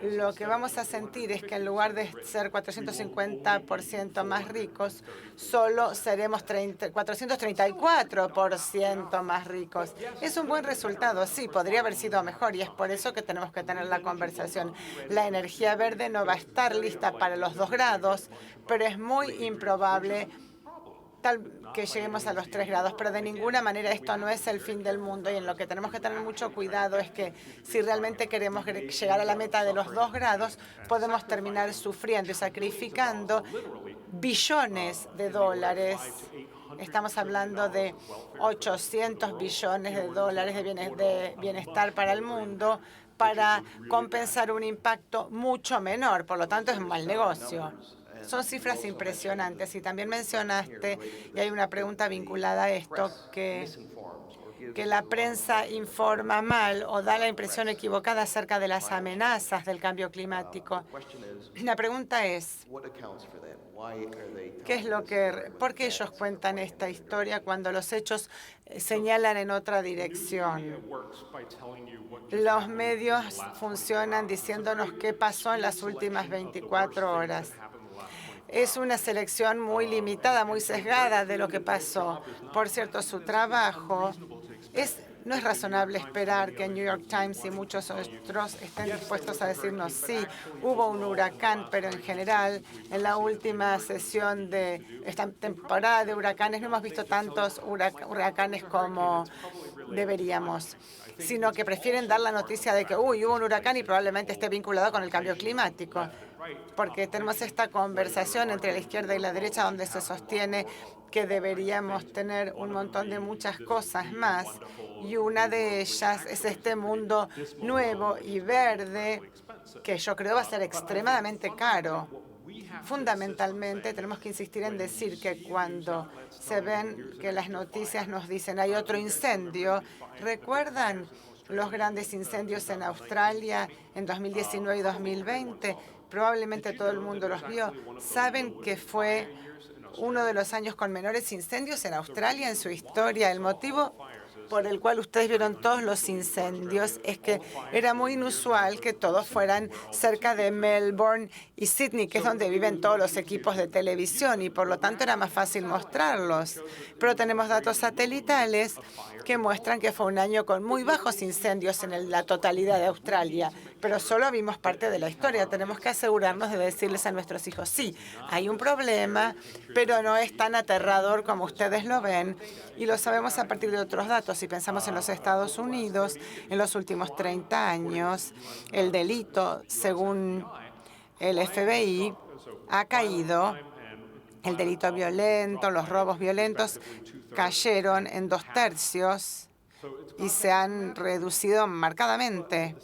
S1: lo que vamos a sentir es que en lugar de ser 450% más ricos, solo seremos 434% más ricos. Es un buen resultado, sí, podría haber sido mejor y es por eso que tenemos que tener la conversación. La energía verde no va a estar lista para los 2 grados, pero es muy improbable que lleguemos a los 3 grados, pero de ninguna manera esto no es el fin del mundo y en lo que tenemos que tener mucho cuidado es que si realmente queremos llegar a la meta de los 2 grados, podemos terminar sufriendo y sacrificando billones de dólares. Estamos hablando de 800 billones de dólares de bienestar para el mundo para compensar un impacto mucho menor. Por lo tanto, es un mal negocio. Son cifras impresionantes. Y también mencionaste, y hay una pregunta vinculada a esto, que la prensa informa mal o da la impresión equivocada acerca de las amenazas del cambio climático. La pregunta es, ¿por qué ellos cuentan esta historia cuando los hechos señalan en otra dirección? Los medios funcionan diciéndonos qué pasó en las últimas 24 horas. Es una selección muy limitada, muy sesgada de lo que pasó. Por cierto, su trabajo no es razonable esperar que New York Times y muchos otros estén dispuestos a decirnos sí, hubo un huracán, pero en general, en la última sesión de esta temporada de huracanes, no hemos visto tantos huracanes como deberíamos, sino que prefieren dar la noticia de que hubo un huracán y probablemente esté vinculado con el cambio climático. Porque tenemos esta conversación entre la izquierda y la derecha donde se sostiene que deberíamos tener un montón de muchas cosas más. Y una de ellas es este mundo nuevo y verde que yo creo va a ser extremadamente caro. Fundamentalmente, tenemos que insistir en decir que cuando se ven que las noticias nos dicen hay otro incendio, ¿recuerdan los grandes incendios en Australia en 2019 y 2020? Probablemente todo el mundo los vio. ¿Saben que fue uno de los años con menores incendios en Australia en su historia? El motivo por el cual ustedes vieron todos los incendios es que era muy inusual que todos fueran cerca de Melbourne y Sydney, que es donde viven todos los equipos de televisión, y por lo tanto era más fácil mostrarlos. Pero tenemos datos satelitales que muestran que fue un año con muy bajos incendios en la totalidad de Australia, pero solo vimos parte de la historia. Tenemos que asegurarnos de decirles a nuestros hijos, sí, hay un problema, pero no es tan aterrador como ustedes lo ven, y lo sabemos a partir de otros datos. Si pensamos en los Estados Unidos, en los últimos 30 años, el delito, según el FBI, ha caído. El delito violento, los robos violentos cayeron en 2/3 y se han reducido marcadamente.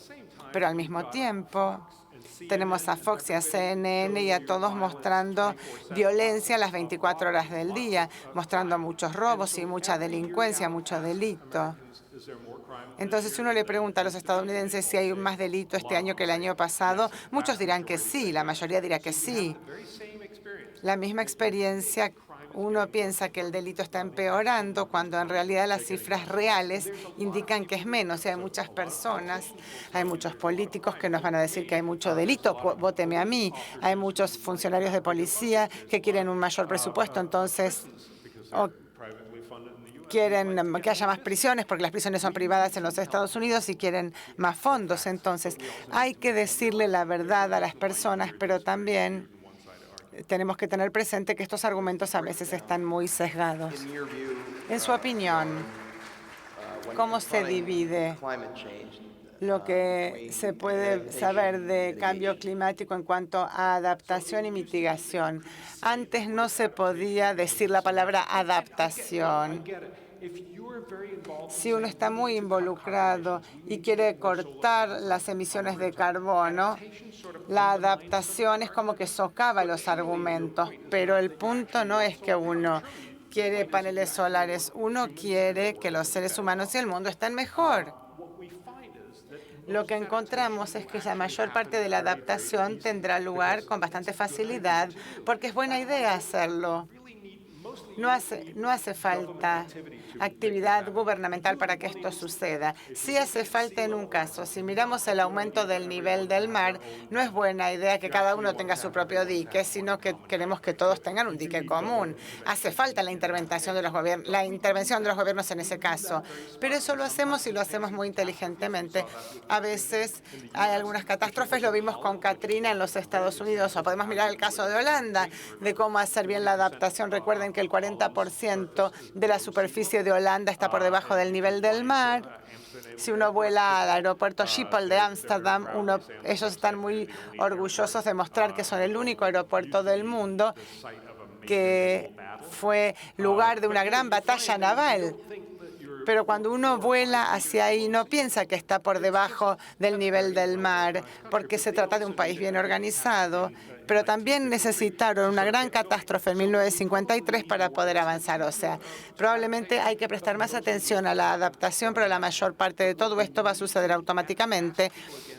S1: Pero al mismo tiempo, tenemos a Fox y a CNN y a todos mostrando violencia las 24 horas del día, mostrando muchos robos y mucha delincuencia, mucho delito. Entonces, uno le pregunta a los estadounidenses si hay más delito este año que el año pasado. Muchos dirán que sí, la mayoría dirá que sí. La misma experiencia, uno piensa que el delito está empeorando cuando en realidad las cifras reales indican que es menos. Y hay muchas personas, hay muchos políticos que nos van a decir que hay mucho delito, vóteme a mí. Hay muchos funcionarios de policía que quieren un mayor presupuesto, entonces quieren que haya más prisiones porque las prisiones son privadas en los Estados Unidos y quieren más fondos. Entonces, hay que decirle la verdad a las personas, pero también tenemos que tener presente que estos argumentos a veces están muy sesgados. En su opinión, ¿cómo se divide lo que se puede saber de cambio climático en cuanto a adaptación y mitigación? Antes no se podía decir la palabra adaptación. Si uno está muy involucrado y quiere cortar las emisiones de carbono, la adaptación es como que socava los argumentos, pero el punto no es que uno quiere paneles solares, uno quiere que los seres humanos y el mundo estén mejor. Lo que encontramos es que la mayor parte de la adaptación tendrá lugar con bastante facilidad, porque es buena idea hacerlo. No hace falta actividad gubernamental para que esto suceda. Sí hace falta en un caso. Si miramos el aumento del nivel del mar, no es buena idea que cada uno tenga su propio dique, sino que queremos que todos tengan un dique común. Hace falta la intervención de los gobiernos en ese caso. Pero eso lo hacemos y lo hacemos muy inteligentemente. A veces hay algunas catástrofes, lo vimos con Katrina en los Estados Unidos, o podemos mirar el caso de Holanda, de cómo hacer bien la adaptación. Recuerden que el 40% de la superficie de Holanda está por debajo del nivel del mar. Si uno vuela al aeropuerto Schiphol de Ámsterdam, ellos están muy orgullosos de mostrar que son el único aeropuerto del mundo que fue lugar de una gran batalla naval. Pero cuando uno vuela hacia ahí, no piensa que está por debajo del nivel del mar, porque se trata de un país bien organizado. Pero también necesitaron una gran catástrofe en 1953 para poder avanzar. O sea, probablemente hay que prestar más atención a la adaptación, pero la mayor parte de todo esto va a suceder automáticamente.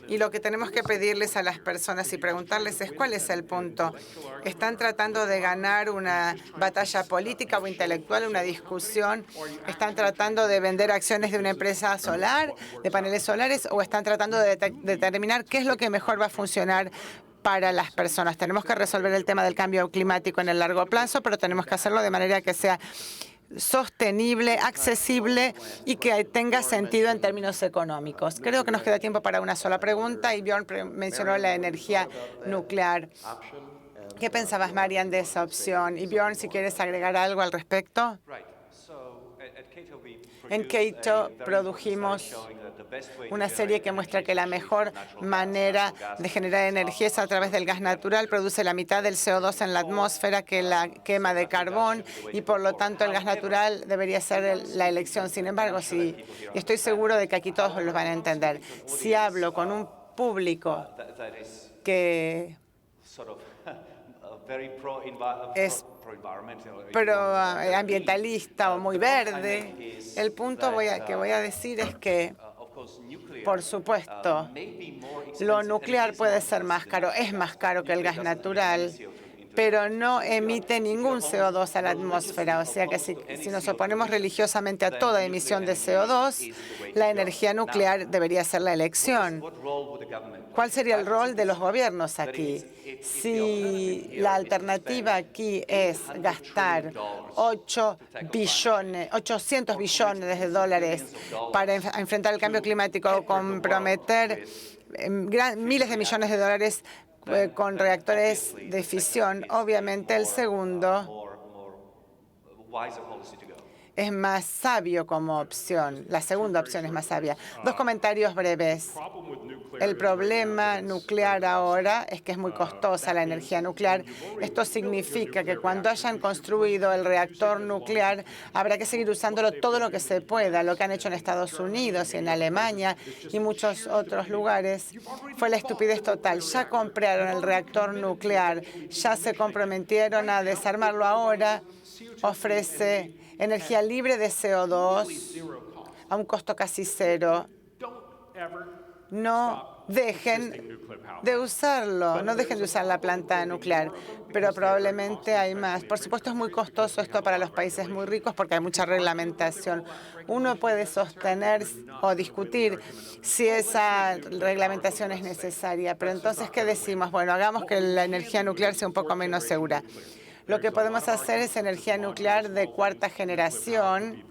S1: Y lo que tenemos que pedirles a las personas y preguntarles es cuál es el punto. ¿Están tratando de ganar una batalla política o intelectual, una discusión? ¿Están tratando de vender acciones de una empresa solar, de paneles solares, o están tratando de determinar qué es lo que mejor va a funcionar para las personas? Tenemos que resolver el tema del cambio climático en el largo plazo, pero tenemos que hacerlo de manera que sea sostenible, accesible y que tenga sentido en términos económicos. Creo que nos queda tiempo para una sola pregunta y Bjorn mencionó la energía nuclear. ¿Qué pensabas, Marian, de esa opción? Y Bjorn, si quieres agregar algo al respecto. En Cato produjimos una serie que muestra que la mejor manera de generar energía es a través del gas natural. Produce la mitad del CO2 en la atmósfera que la quema de carbón y, por lo tanto, el gas natural debería ser la elección. Sin embargo, y estoy seguro de que aquí todos lo van a entender, si hablo con un público que es ambientalista o muy verde, el punto que voy a decir es que, por supuesto, lo nuclear puede ser más caro, es más caro que el gas natural, pero no emite ningún CO2 a la atmósfera. O sea que si nos oponemos religiosamente a toda emisión de CO2, la energía nuclear debería ser la elección. ¿Cuál sería el rol de los gobiernos aquí? Si la alternativa aquí es gastar 800 billones de dólares para enfrentar el cambio climático o comprometer miles de millones de dólares con reactores de fisión, obviamente el segundo es más sabio como opción. La segunda opción es más sabia. Dos comentarios breves. El problema nuclear ahora es que es muy costosa la energía nuclear. Esto significa que cuando hayan construido el reactor nuclear, habrá que seguir usándolo todo lo que se pueda. Lo que han hecho en Estados Unidos y en Alemania y muchos otros lugares fue la estupidez total. Ya compraron el reactor nuclear, ya se comprometieron a desarmarlo ahora. Ofrece energía libre de CO2 a un costo casi cero. No dejen de usarlo, no dejen de usar la planta nuclear, pero probablemente hay más. Por supuesto, es muy costoso esto para los países muy ricos porque hay mucha reglamentación. Uno puede sostener o discutir si esa reglamentación es necesaria, pero entonces, ¿qué decimos? Bueno, hagamos que la energía nuclear sea un poco menos segura. Lo que podemos hacer es energía nuclear de cuarta generación.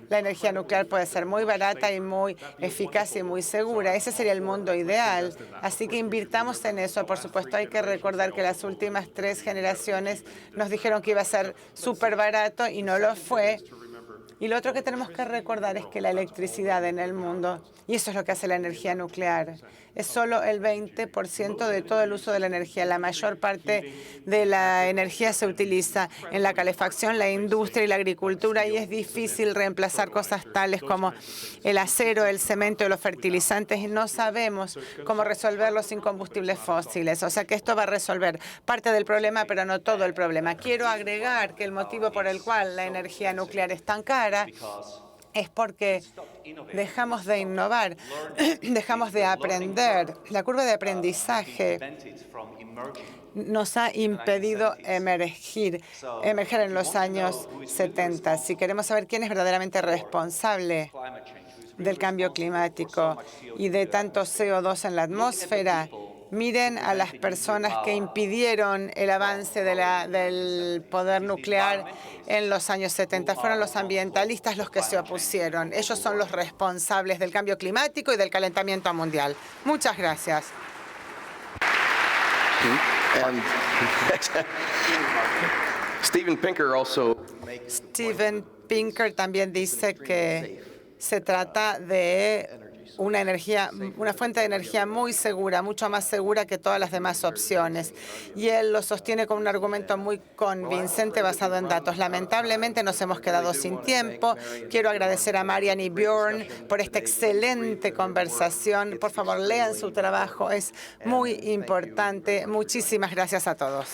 S1: La energía nuclear puede ser muy barata y muy eficaz y muy segura. Ese sería el mundo ideal. Así que invirtamos en eso. Por supuesto, hay que recordar que las últimas 3 generaciones nos dijeron que iba a ser súper barato y no lo fue. Y lo otro que tenemos que recordar es que la electricidad en el mundo, y eso es lo que hace la energía nuclear, es solo el 20% de todo el uso de la energía. La mayor parte de la energía se utiliza en la calefacción, la industria y la agricultura, y es difícil reemplazar cosas tales como el acero, el cemento y los fertilizantes, y no sabemos cómo resolverlo sin combustibles fósiles. O sea que esto va a resolver parte del problema, pero no todo el problema. Quiero agregar que el motivo por el cual la energía nuclear es tan cara es porque dejamos de innovar, dejamos de aprender. La curva de aprendizaje nos ha impedido emerger en los años 70. Si queremos saber quién es verdaderamente responsable del cambio climático y de tanto CO2 en la atmósfera, miren a las personas que impidieron el avance del poder nuclear en los años 70. Fueron los ambientalistas los que se opusieron. Ellos son los responsables del cambio climático y del calentamiento mundial. Muchas gracias.
S2: Steven
S1: Pinker también dice que se trata de una fuente de energía muy segura, mucho más segura que todas las demás opciones. Y él lo sostiene con un argumento muy convincente basado en datos. Lamentablemente nos hemos quedado sin tiempo. Quiero agradecer a Marian y Bjorn por esta excelente conversación. Por favor, lean su trabajo. Es muy importante. Muchísimas gracias a todos.